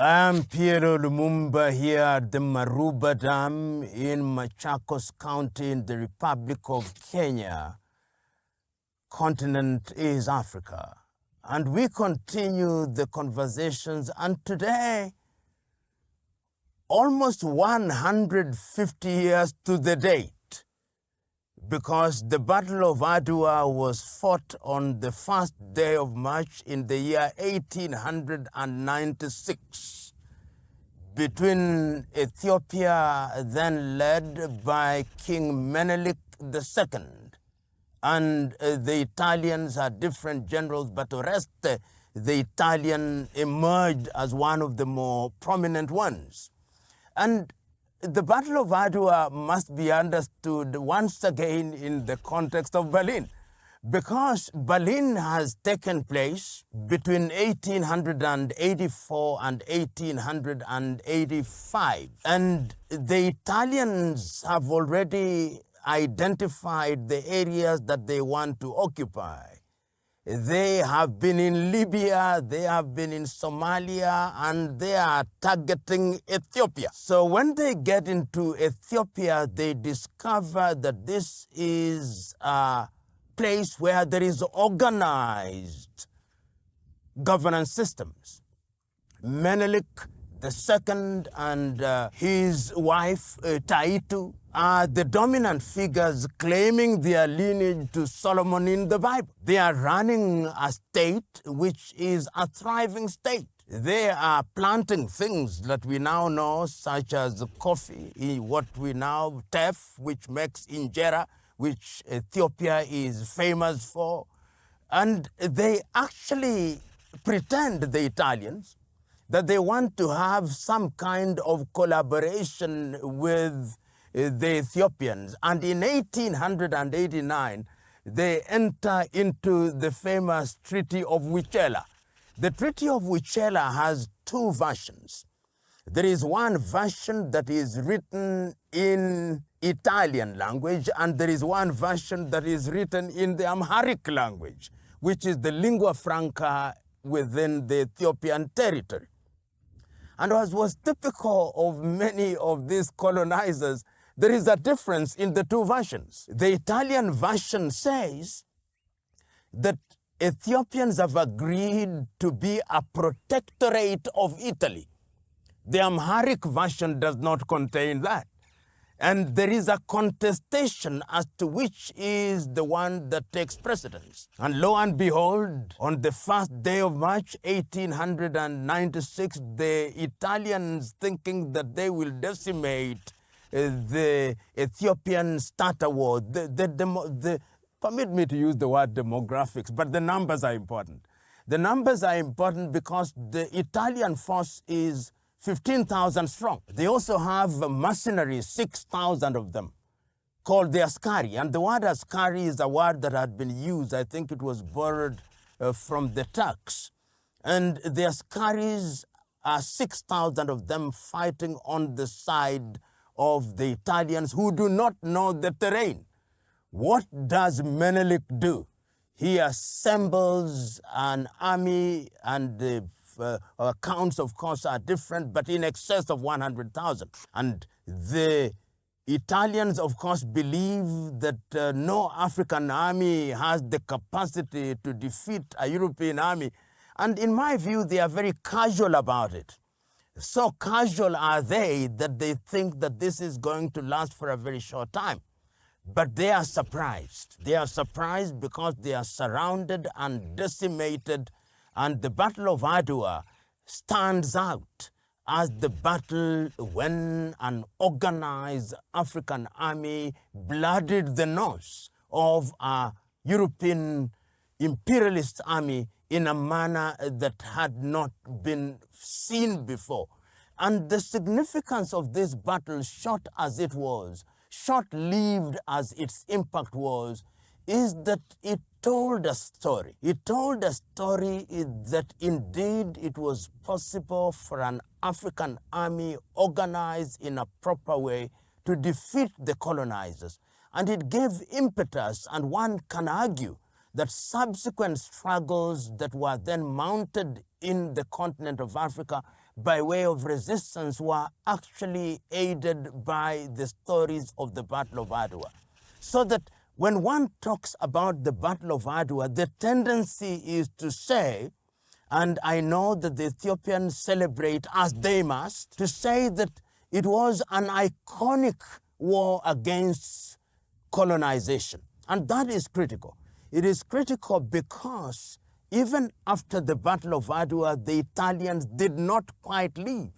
I'm Plo Lumumba here at the Maruba Dam in Machakos County in the Republic of Kenya. Continent is Africa. And we continue the conversations, and today, almost 150 years to the date, because the Battle of Adwa was fought on the first day of March in the year 1896 between Ethiopia, then led by King Menelik II, and the Italians had different generals, but Oreste, the Italian, emerged as one of the more prominent ones. And the Battle of Adwa must be understood once again in the context of Berlin, because Berlin has taken place between 1884 and 1885. And the Italians have already identified the areas that they want to occupy. They have been in Libya, they have been in Somalia, and they are targeting Ethiopia. So when they get into Ethiopia, they discover that this is a place where there is organized governance systems. Menelik II and his wife Taitu are the dominant figures claiming their lineage to Solomon in the Bible. They are running a state which is a thriving state. They are planting things that we now know, such as coffee, what we now teff, which makes injera, which Ethiopia is famous for. And they actually pretend, the Italians, that they want to have some kind of collaboration with the Ethiopians. And in 1889, they enter into the famous Treaty of Wichela. The Treaty of Wichela has two versions. There is one version that is written in Italian language, and there is one version that is written in the Amharic language, which is the lingua franca within the Ethiopian territory. And as was typical of many of these colonizers, there is a difference in the two versions. The Italian version says that Ethiopians have agreed to be a protectorate of Italy. The Amharic version does not contain that. And there is a contestation as to which is the one that takes precedence. And lo and behold, on the first day of March, 1896, the Italians, thinking that they will decimate the Ethiopian starter war, permit me to use the word demographics, but the numbers are important. The numbers are important because the Italian force is 15,000 strong. They also have mercenaries, 6,000 of them, called the Askari. And the word Askari is a word that had been used. I think it was borrowed from the Turks. And the Askaris are 6,000 of them fighting on the side of the Italians who do not know the terrain. What does Menelik do? He assembles an army, and the accounts, of course, are different, but in excess of 100,000. And the Italians, of course, believe that no African army has the capacity to defeat a European army. And in my view, they are very casual about it. So casual are they that they think that this is going to last for a very short time. But they are surprised. They are surprised because they are surrounded and decimated. And the Battle of Adwa stands out as the battle when an organized African army blooded the nose of a European imperialist army in a manner that had not been seen before. And the significance of this battle, short as it was, short-lived as its impact was, is that it told a story. It told a story that indeed it was possible for an African army organized in a proper way to defeat the colonizers. And it gave impetus, and one can argue that subsequent struggles that were then mounted in the continent of Africa by way of resistance were actually aided by the stories of the Battle of Adwa. So that when one talks about the Battle of Adwa, the tendency is to say, and I know that the Ethiopians celebrate as they must, to say that it was an iconic war against colonization. And that is critical. It is critical because even after the Battle of Adwa, the Italians did not quite leave.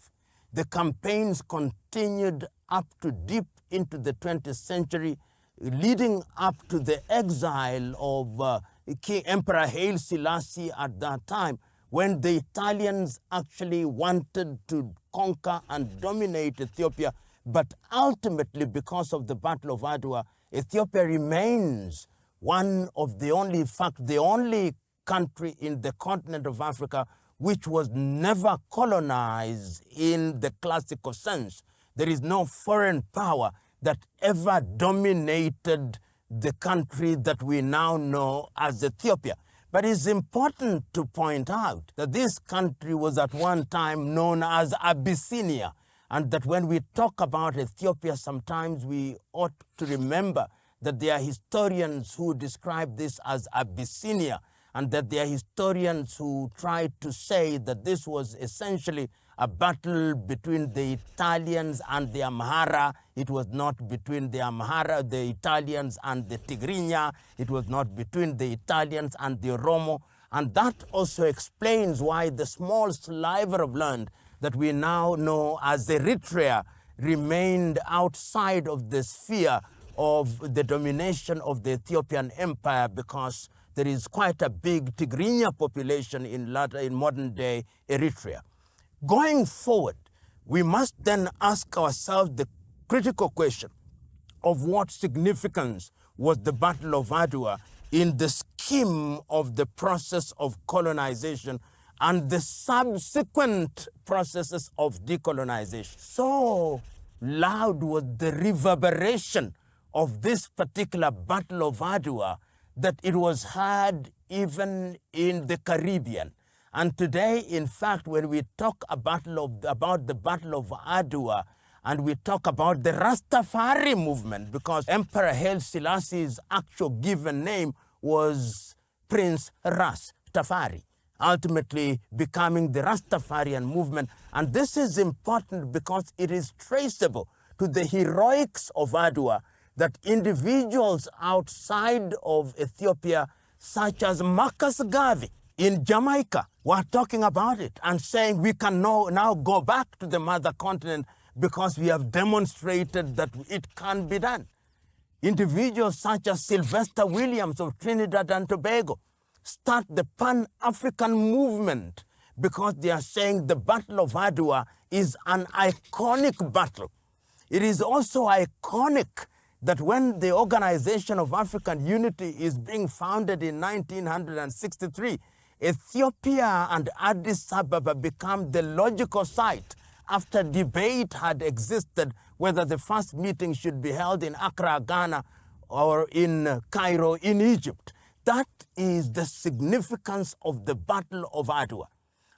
The campaigns continued up to deep into the 20th century, leading up to the exile of King Emperor Haile Selassie at that time, when the Italians actually wanted to conquer and dominate Ethiopia. But ultimately, because of the Battle of Adwa, Ethiopia remains one of the only, in fact, the only country in the continent of Africa which was never colonized in the classical sense. There is no foreign power that ever dominated the country that we now know as Ethiopia. But it's important to point out that this country was at one time known as Abyssinia, and that when we talk about Ethiopia, sometimes we ought to remember that there are historians who describe this as Abyssinia, and that there are historians who try to say that this was essentially a battle between the Italians and the Amhara. It was not between the Amhara, the Italians, and the Tigrinya. It was not between the Italians and the Oromo. And that also explains why the small sliver of land that we now know as Eritrea remained outside of the sphere of the domination of the Ethiopian Empire, because there is quite a big Tigrinya population in modern-day Eritrea. Going forward, we must then ask ourselves the critical question of what significance was the Battle of Adwa in the scheme of the process of colonization and the subsequent processes of decolonization. So loud was the reverberation of this particular Battle of Adwa that it was heard even in the Caribbean. And today, in fact, when we talk about the Battle of Adwa, and we talk about the Rastafari movement, because Emperor Haile Selassie's actual given name was Prince Rastafari, ultimately becoming the Rastafarian movement. And this is important because it is traceable to the heroics of Adwa, that individuals outside of Ethiopia, such as Marcus Garvey in Jamaica, were talking about it and saying we can now go back to the mother continent because we have demonstrated that it can be done. Individuals such as Sylvester Williams of Trinidad and Tobago start the Pan-African movement because they are saying the Battle of Adwa is an iconic battle. It is also iconic that when the Organization of African Unity is being founded in 1963, Ethiopia and Addis Ababa become the logical site after debate had existed whether the first meeting should be held in Accra, Ghana, or in Cairo, in Egypt. That is the significance of the Battle of Adwa.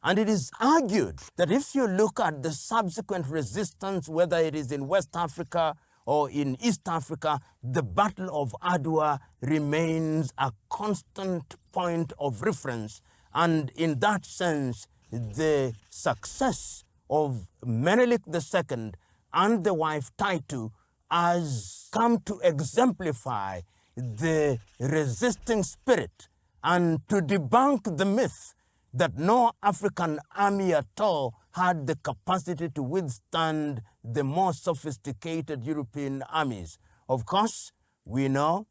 And it is argued that if you look at the subsequent resistance, whether it is in West Africa or in East Africa, the Battle of Adwa remains a constant point of reference. And in that sense, the success of Menelik II and the wife Taitu has come to exemplify the resisting spirit and to debunk the myth that no African army at all had the capacity to withstand the more sophisticated European armies. Of course, we know,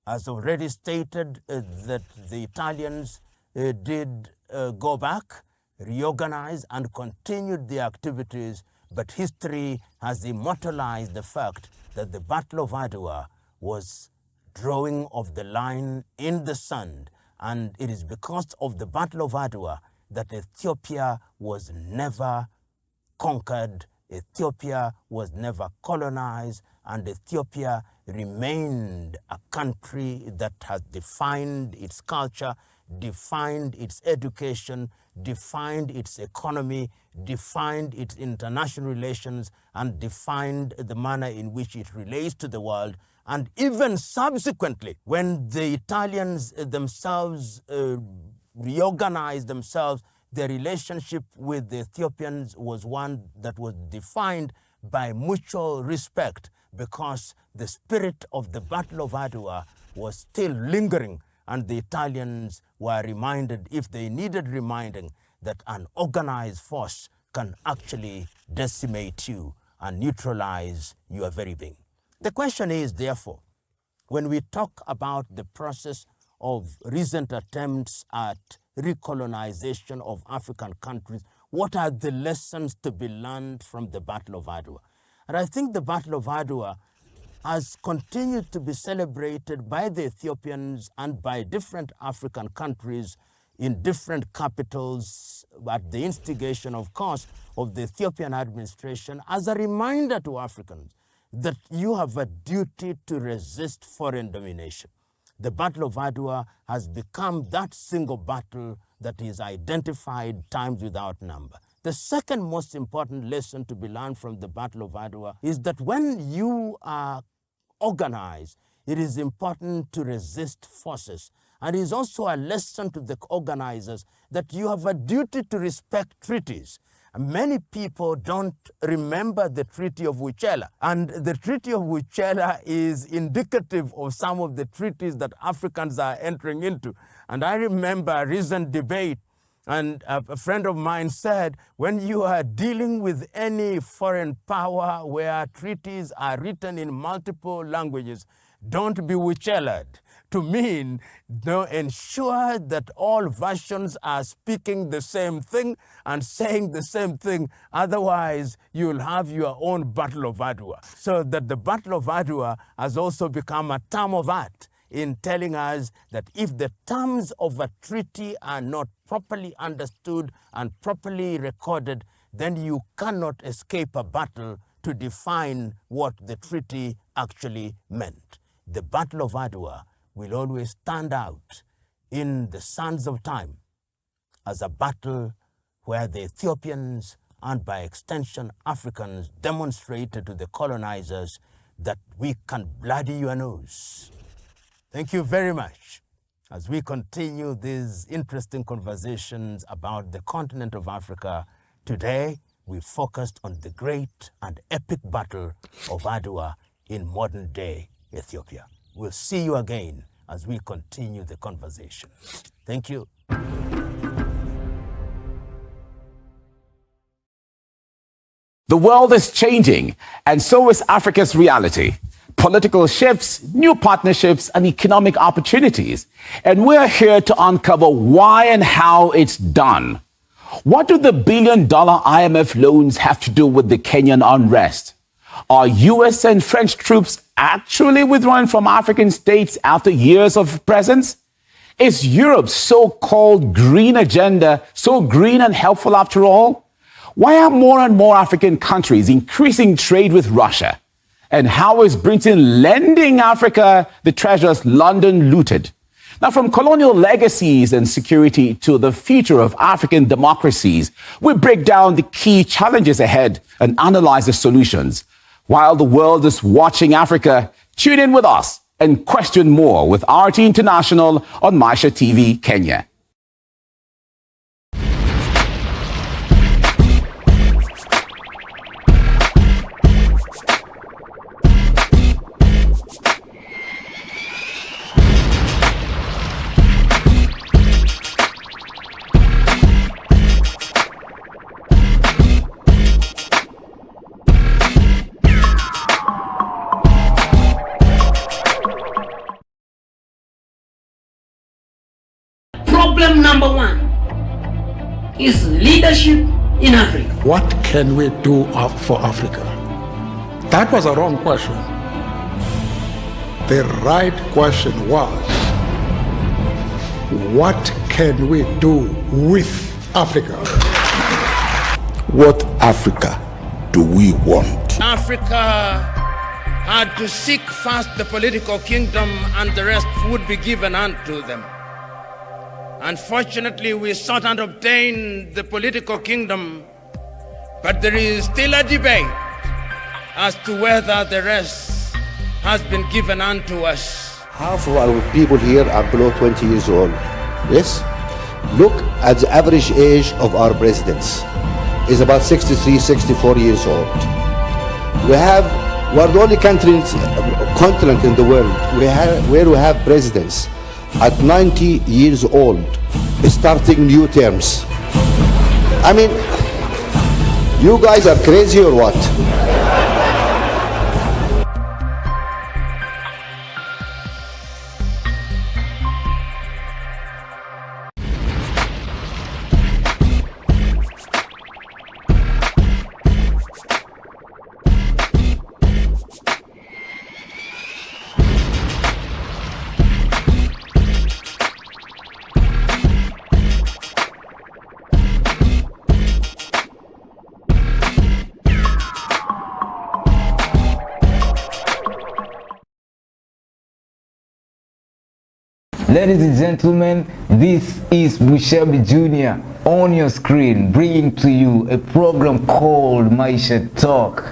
as already stated, that the Italians did go back, reorganize, and continued their activities, but history has immortalized the fact that the Battle of Adwa was drawing of the line in the sand, and it is because of the Battle of Adwa that Ethiopia was never conquered, Ethiopia was never colonized, and Ethiopia remained a country that has defined its culture, defined its education, defined its economy, defined its international relations, and defined the manner in which it relates to the world. And even subsequently, when the Italians themselves reorganized themselves, their relationship with the Ethiopians was one that was defined by mutual respect, because the spirit of the Battle of Adwa was still lingering, and the Italians were reminded, if they needed reminding, that an organized force can actually decimate you and neutralize your very being. The question is, therefore, when we talk about the process of recent attempts at recolonization of African countries, what are the lessons to be learned from the Battle of Adwa? And I think the Battle of Adwa has continued to be celebrated by the Ethiopians and by different African countries in different capitals at the instigation, of course, of the Ethiopian administration as a reminder to Africans that you have a duty to resist foreign domination. The Battle of Adwa has become that single battle that is identified times without number. The second most important lesson to be learned from the Battle of Adwa is that when you are organized, it is important to resist forces. And it is also a lesson to the organizers that you have a duty to respect treaties. Many people don't remember the Treaty of Uchela. And the Treaty of Uchela is indicative of some of the treaties that Africans are entering into. And I remember a recent debate, and a friend of mine said, when you are dealing with any foreign power where treaties are written in multiple languages, don't be Uchela'd. To mean, ensure that all versions are speaking the same thing and saying the same thing. Otherwise, you'll have your own Battle of Adwa. So that the Battle of Adwa has also become a term of art in telling us that if the terms of a treaty are not properly understood and properly recorded, then you cannot escape a battle to define what the treaty actually meant. The Battle of Adwa will always stand out in the sands of time as a battle where the Ethiopians and by extension Africans demonstrated to the colonizers that we can bloody your nose. Thank you very much. As we continue these interesting conversations about the continent of Africa, today we focused on the great and epic Battle of Adwa in modern-day Ethiopia. We'll see you again as we continue the conversation. Thank you. The world is changing, and so is Africa's reality. Political shifts, new partnerships, and economic opportunities. And we're here to uncover why and how it's done. What do the billion-dollar IMF loans have to do with the Kenyan unrest? Are US and French troops actually withdrawing from African states after years of presence? Is Europe's so-called green agenda so green and helpful after all? Why are more and more African countries increasing trade with Russia? And how is Britain lending Africa the treasures London looted? Now, from colonial legacies and security to the future of African democracies, we break down the key challenges ahead and analyze the solutions. While the world is watching Africa, tune in with us and question more with RT International on Maisha TV Kenya. Problem number one is leadership in Africa. What can we do for Africa? That was a wrong question. The right question was, what can we do with Africa? What Africa do we want? Africa had to seek first the political kingdom, and the rest would be given unto them. Unfortunately, we sought and obtained the political kingdom, but there is still a debate as to whether the rest has been given unto us. Half of our people here are below 20 years old. Yes? Look at the average age of our presidents. It's about 63, 64 years old. We're the only continent in the world where we have presidents at 90 years old starting new terms. I mean, you guys are crazy or what? Ladies and gentlemen, this is Mushabi Jr. on your screen, bringing to you a program called Maisha Talk.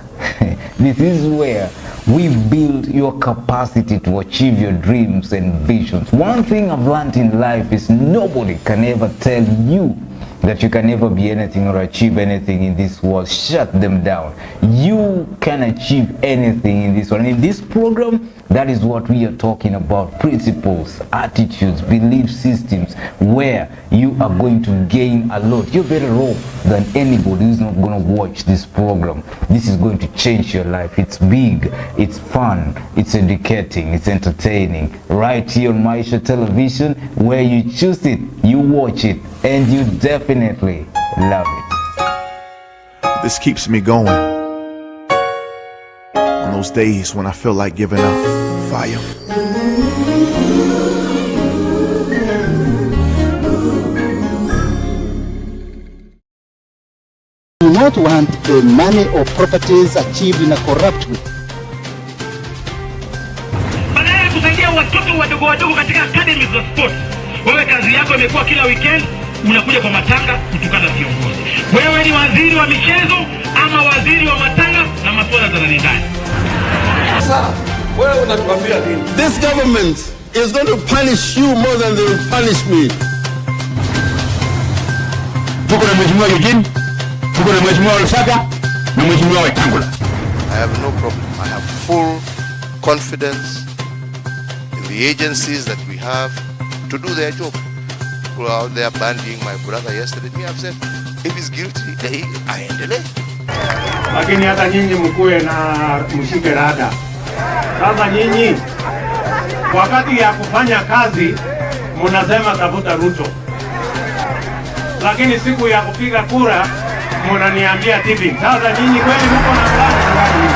This is where we build your capacity to achieve your dreams and visions. One thing I've learned in life is nobody can ever tell you that you can never be anything or achieve anything in this world. Shut them down. You can achieve anything in this world. And in this program, that is what we are talking about. Principles, attitudes, belief systems, where you are going to gain a lot. You're better off than anybody who's not going to watch this program. This is going to change your life. It's big, it's fun, it's educating, it's entertaining. Right here on Maisha Television, where you choose it, you watch it, and you definitely love it. This keeps me going on those days when I feel like giving up. Fire. Do not want the money or properties achieved in a corrupt way. Badala ya kusaidia watoto wadogo wadogo katika academy za sport, wewe kazi yako imekuwa kila weekend unakuja kwa matanga kutukana viongozi. Wewe ni waziri wa michezo ama waziri wa matanga na masuala za ndani. Sasa wewe unatuambia nini? This government is going to punish you more than they will punish me. Tuko na mheshimiwa Eugene, tuko na mheshimiwa Lusaka na mheshimiwa Wetangula. I have no problem. I have full confidence in the agencies that we have to do their job. People are out there bandying my brother yesterday. Me, I've said, if he's guilty, aendelee. Lakini hata nyinyi mkuwe na mshike rada. Sasa nyinyi wakati ya kufanya kazi mnasema tafuta Ruto, lakini siku ya kupiga kura mnaniambia tipping. Sasa nyinyi kweli mko na plani?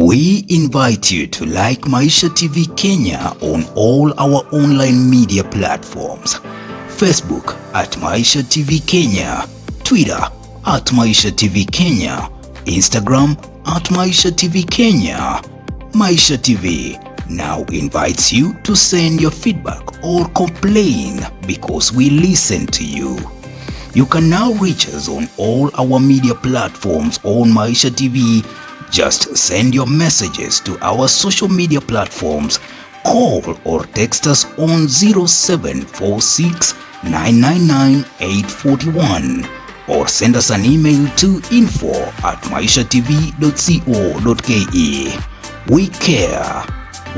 We invite you to like Maisha TV Kenya on all our online media platforms. Facebook at Maisha TV Kenya, Twitter at Maisha TV Kenya, Instagram at Maisha TV Kenya. Maisha TV now invites you to send your feedback or complain because we listen to you. You can now reach us on all our media platforms on Maisha TV. Just send your messages to our social media platforms, call or text us on 0746 999 841 or send us an email to info@maishatv.co.ke. We care.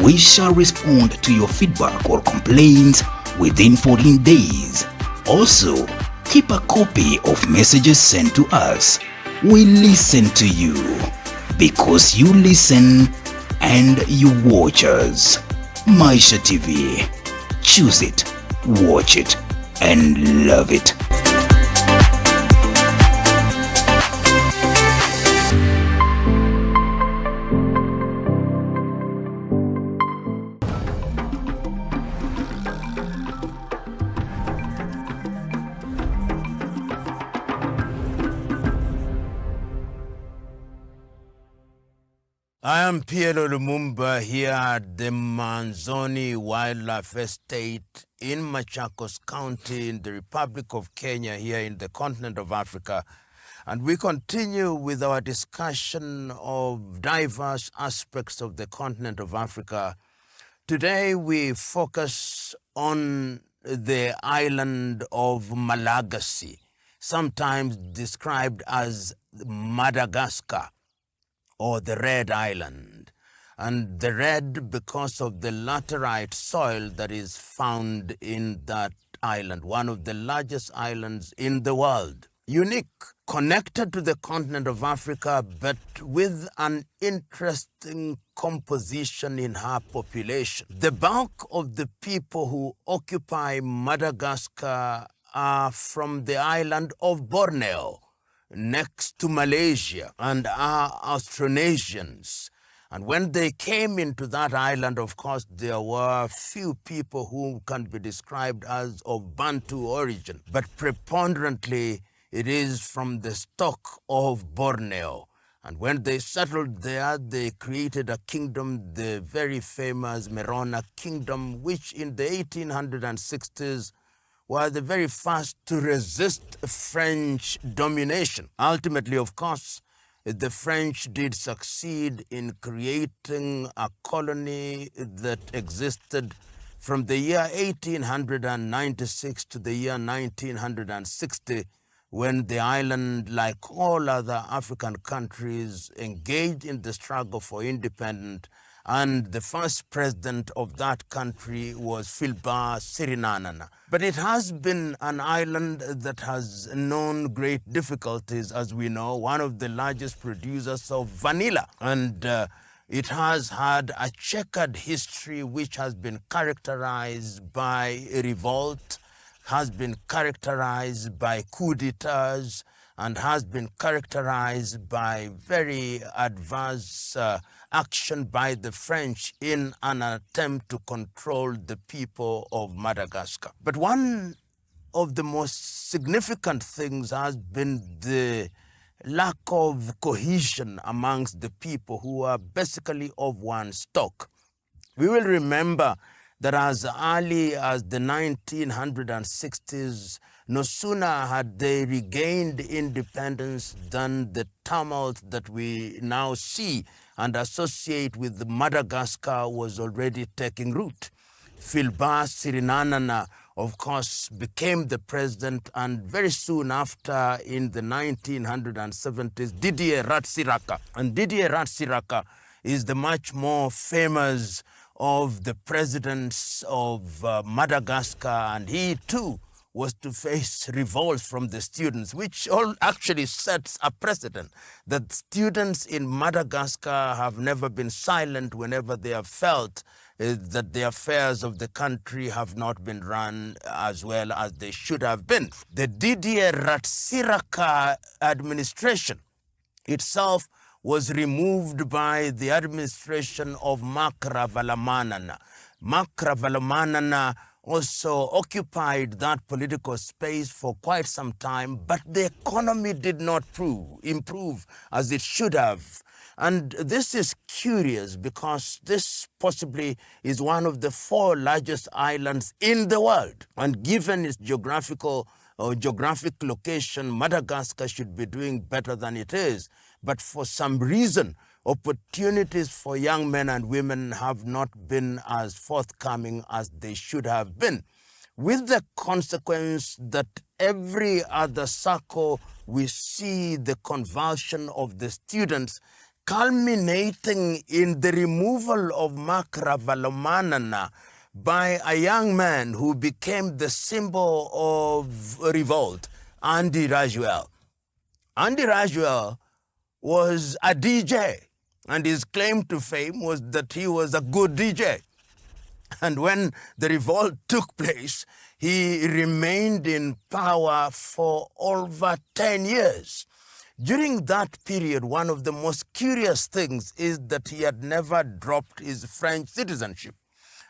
We shall respond to your feedback or complaints within 14 days. Also, keep a copy of messages sent to us. We listen to you. Because you listen and you watchers. Maisha TV. Choose it, watch it, and love it. I am Plo Lumumba here at the Manzoni Wildlife Estate in Machakos County in the Republic of Kenya here in the continent of Africa. And we continue with our discussion of diverse aspects of the continent of Africa. Today we focus on the island of Malagasy, sometimes described as Madagascar, or the Red Island, and the red because of the laterite soil that is found in that island, one of the largest islands in the world. Unique, connected to the continent of Africa, but with an interesting composition in her population. The bulk of the people who occupy Madagascar are from the island of Borneo, next to Malaysia, and are Austronesians. And when they came into that island, of course, there were few people who can be described as of Bantu origin, but preponderantly it is from the stock of Borneo. And when they settled there, they created a kingdom, the very famous Merona Kingdom, which in the 1860s were the very first to resist French domination. Ultimately, of course, the French did succeed in creating a colony that existed from the year 1896 to the year 1960, when the island, like all other African countries, engaged in the struggle for independence. And the first president of that country was Filbar Sirinanana. But it has been an island that has known great difficulties, as we know, one of the largest producers of vanilla. And it has had a checkered history which has been characterized by revolt, has been characterized by coup d'etats, and has been characterized by very adverse action by the French in an attempt to control the people of Madagascar. But one of the most significant things has been the lack of cohesion amongst the people who are basically of one stock. We will remember that as early as the 1960s, no sooner had they regained independence than the tumult that we now see and associate with Madagascar was already taking root. Filbar Sirinanana, of course, became the president, and very soon after, in the 1970s, Didier Ratsiraka. And Didier Ratsiraka is the much more famous of the presidents of Madagascar, and he too was to face revolt from the students, which all actually sets a precedent that students in Madagascar have never been silent whenever they have felt that the affairs of the country have not been run as well as they should have been. The Didier Ratsiraka administration itself was removed by the administration of Marc Ravalomanana. Marc Ravalomanana also occupied that political space for quite some time, but the economy did not improve as it should have. And this is curious because this possibly is one of the 4 largest islands in the world. And given its geographic location, Madagascar should be doing better than it is. But for some reason, opportunities for young men and women have not been as forthcoming as they should have been, with the consequence that every other circle we see the convulsion of the students, culminating in the removal of Marc Ravalomanana by a young man who became the symbol of revolt, Andy Rajuel. Andy Rajuel was a DJ, And his claim to fame was that he was a good DJ. And when the revolt took place, he remained in power for over 10 years. During that period, one of the most curious things is that he had never dropped his French citizenship.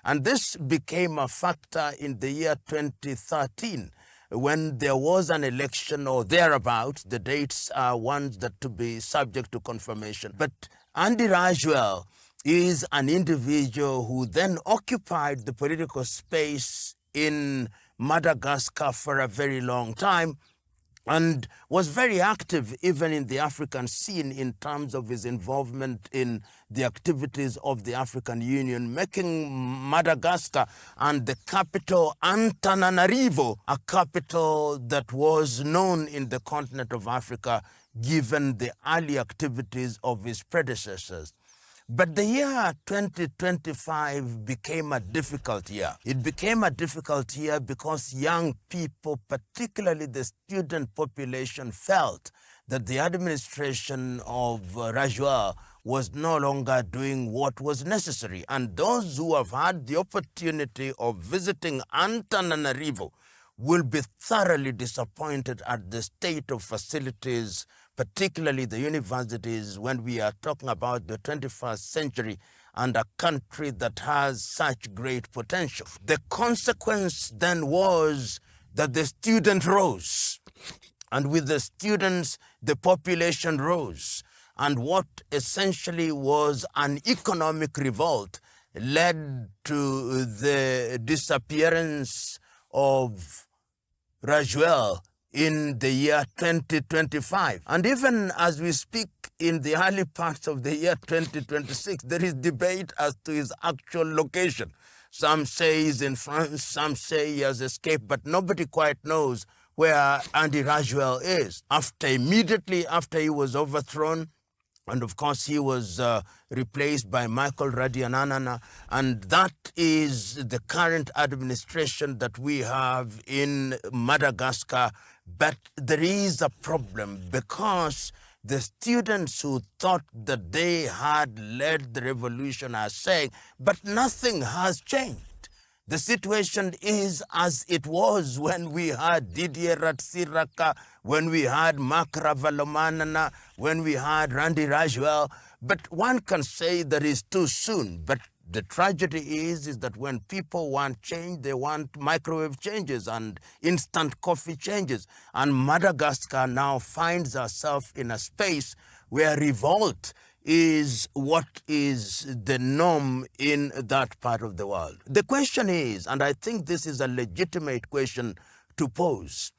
And this became a factor in the year 2013, when there was an election or thereabouts. The dates are ones that to be subject to confirmation. But Andy Rajwell is an individual who then occupied the political space in Madagascar for a very long time and was very active even in the African scene in terms of his involvement in the activities of the African Union, making Madagascar and the capital Antananarivo a capital that was known in the continent of Africa, given the early activities of his predecessors. But the year 2025 became a difficult year. It became a difficult year because young people, particularly the student population, felt that the administration of Rajwell was no longer doing what was necessary. And those who have had the opportunity of visiting Antananarivo will be thoroughly disappointed at the state of facilities, particularly the universities, when we are talking about the 21st century and a country that has such great potential. The consequence then was that the student rose, and with the students, the population rose, and what essentially was an economic revolt led to the disappearance of Rajwell in the year 2025. And even as we speak in the early parts of the year 2026, there is debate as to his actual location. Some say he's in France, some say he has escaped, but nobody quite knows where Andy Rajwell is. Immediately after he was overthrown, and of course, he was replaced by Michael Radiananana, and that is the current administration that we have in Madagascar. But there is a problem because the students who thought that they had led the revolution are saying, but nothing has changed. The situation is as it was when we had Didier Ratsiraka, when we had Mark Ravalomanana, when we had Randy Rajwell. But one can say that it's too soon. But the tragedy is that when people want change, they want microwave changes and instant coffee changes. And Madagascar now finds herself in a space where revolt is what is the norm in that part of the world. The question is, and I think this is a legitimate question to pose,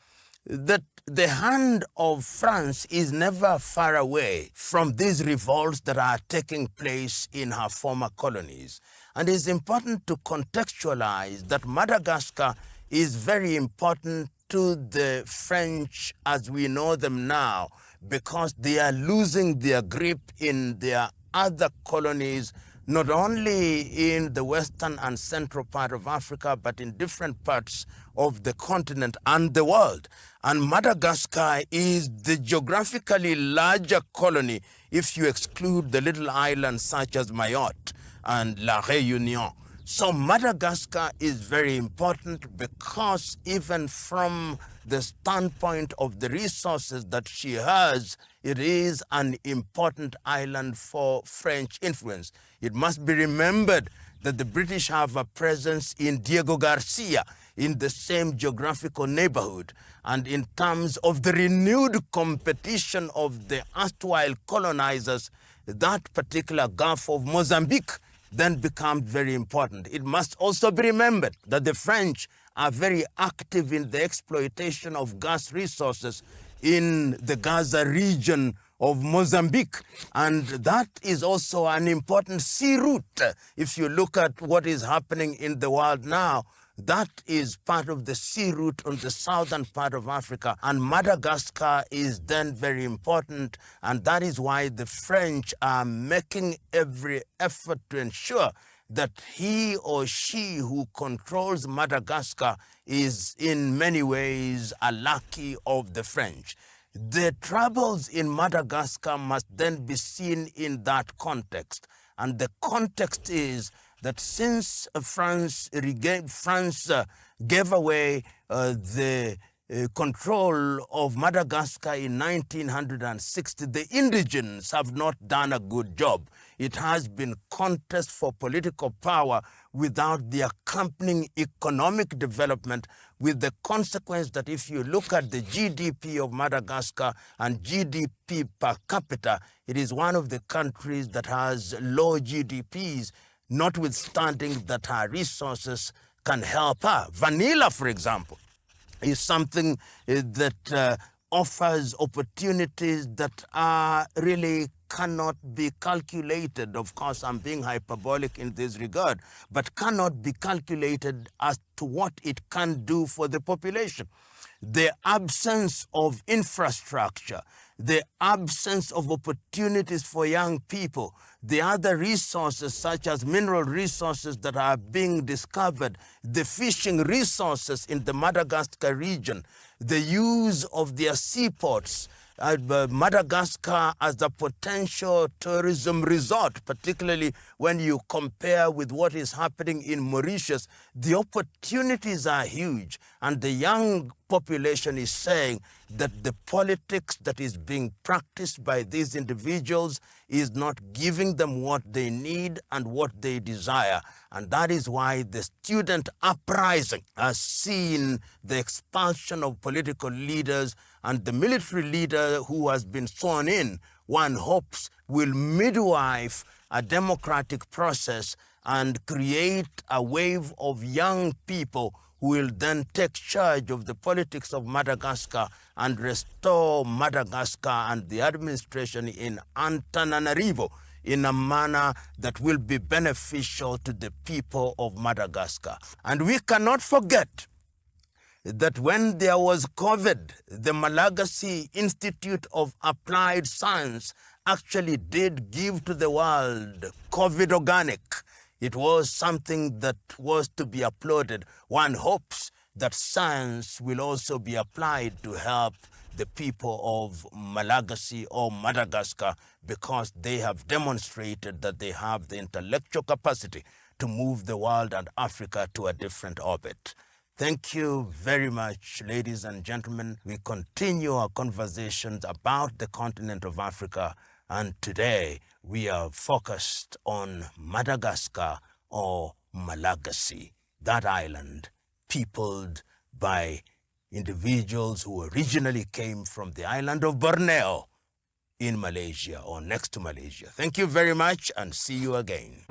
that the hand of France is never far away from these revolts that are taking place in her former colonies. And it's important to contextualize that Madagascar is very important to the French as we know them now, because they are losing their grip in their other colonies, not only in the western and central part of Africa, but in different parts of the continent and the world. And Madagascar is the geographically larger colony if you exclude the little islands such as Mayotte and La Réunion. So Madagascar is very important because even from the standpoint of the resources that she has, it is an important island for French influence. It must be remembered that the British have a presence in Diego Garcia, in the same geographical neighborhood. And in terms of the renewed competition of the erstwhile colonizers, that particular Gulf of Mozambique then becomes very important. It must also be remembered that the French are very active in the exploitation of gas resources in the Gaza region of Mozambique. And that is also an important sea route. If you look at what is happening in the world now, that is part of the sea route on the southern part of Africa. And Madagascar is then very important. And that is why the French are making every effort to ensure that he or she who controls Madagascar is in many ways a lackey of the French. The troubles in Madagascar must then be seen in that context. And the context is that since France gave away the control of Madagascar in 1960, the indigents have not done a good job. It has been contest for political power without the accompanying economic development, with the consequence that if you look at the GDP of Madagascar and GDP per capita, it is one of the countries that has low GDPs, notwithstanding that her resources can help her. Vanilla, for example, is something that offers opportunities that are really cannot be calculated. Of course, I'm being hyperbolic in this regard, but cannot be calculated as to what it can do for the population. The absence of infrastructure, the absence of opportunities for young people, the other resources such as mineral resources that are being discovered, the fishing resources in the Madagascar region, the use of their seaports, Madagascar as a potential tourism resort, particularly when you compare with what is happening in Mauritius. The opportunities are huge, and the young population is saying that the politics that is being practiced by these individuals is not giving them what they need and what they desire. And that is why the student uprising has seen the expulsion of political leaders, and the military leader who has been sworn in, one hopes, will midwife a democratic process and create a wave of young people who will then take charge of the politics of Madagascar and restore Madagascar and the administration in Antananarivo in a manner that will be beneficial to the people of Madagascar. And we cannot forget that when there was COVID, the Malagasy Institute of Applied Science actually did give to the world COVID organic. It was something that was to be applauded. One hopes that science will also be applied to help the people of Malagasy or Madagascar, because they have demonstrated that they have the intellectual capacity to move the world and Africa to a different orbit. Thank you very much, ladies and gentlemen. We continue our conversations about the continent of Africa, and today we are focused on Madagascar or Malagasy, that island peopled by individuals who originally came from the island of Borneo in Malaysia or next to Malaysia. Thank you very much, and see you again.